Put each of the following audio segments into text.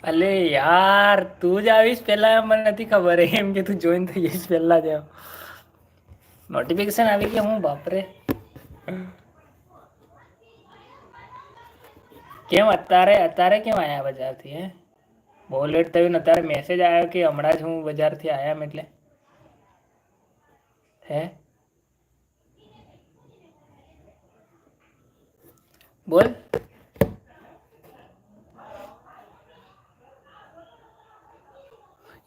અલે યાર તું જ આવીશ પેલા મને નથી ખબર એમ કે તું જોઈન થઈ જઈશ પેલા જ નોટિફિકેશન આવી ગયા હું બાપરે કેમ અત્યારે અત્યારે કેમ આયા બજારથી હે બહુ લેટ થયું ને અત્યારે મેસેજ આવ્યો કે હમણાં જ હું બજારથી આયા એમ એટલે હે બોલ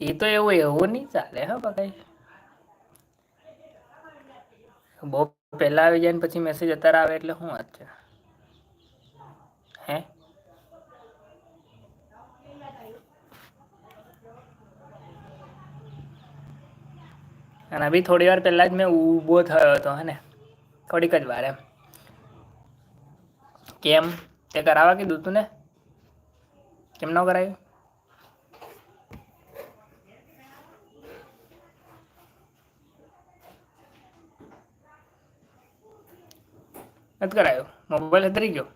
એ તો એવું એવું નહી ચાલે હા બકાઈ બહુ પેલા આવી જાય ને પછી મેસેજ અત્યારે આવે એટલે શું વાત છે હે અને અભી થોડી વાર પહેલા જ મેં ઊભો થયો હતો હે ને થોડીક જ વાર એમ કેમ તે કરાવવા કીધું તું ને કેમ ન કરાયું નથી કરાયું મોબાઈલ હતરી ગયો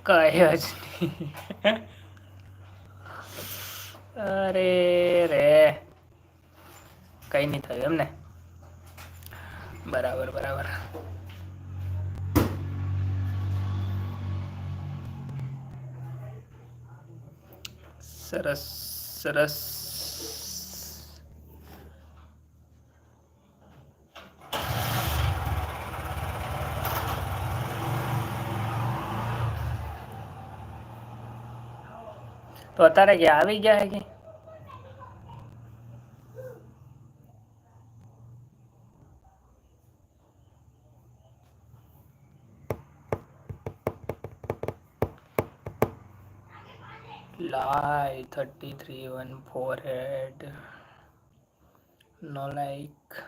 કહે જ નહીં અરે રે કઈ નઈ થયું એમને બરાબર બરાબર સરસ સરસ તો અત્યારે ગયા આવી ગયા હે કે લાઈ 33 1 4 head no like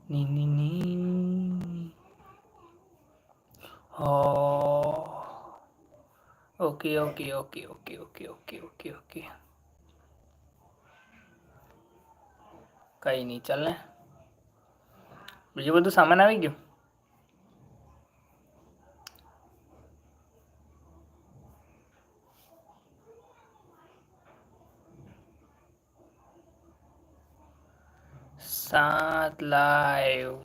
ની Oh, okay okay okay okay okay okay okay okay કઈ નહીં ચાલ ને બીજું બધું સામાન આવી ગયું સાત લાઈવ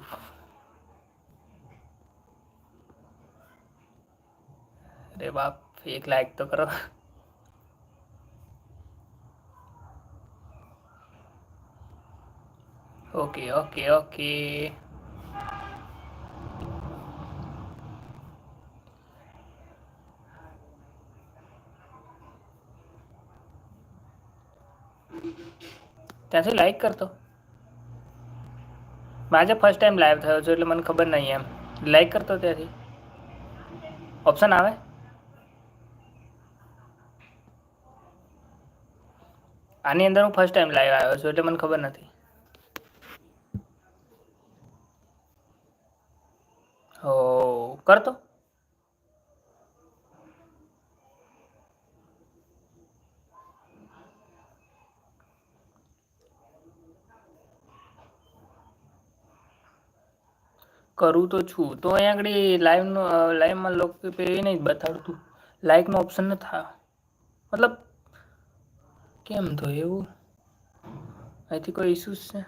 અરે બાપ એક લાઈક તો કરો ઓકે ઓકે ઓકે ત્યાંથી લાઈક કરતો આજે ફર્સ્ટ ટાઈમ લાઈવ થયો છું એટલે મને ખબર નહીં એમ લાઈક કરતો ત્યાંથી ઓપ્શન આવે આની અંદર હું ફર્સ્ટ ટાઈમ લાઈવ આવ્યો છું એટલે મને ખબર નથી હો કરતો કરું તો છું તો અહીંયા આગળ લાઈવનું લાઈવમાં લોકો એ નહીં બતાડતું લાઈકનો ઓપ્શન ન થાય મતલબ કેમ તો એવું અહીંથી કોઈ ઇસ્યુઝ છે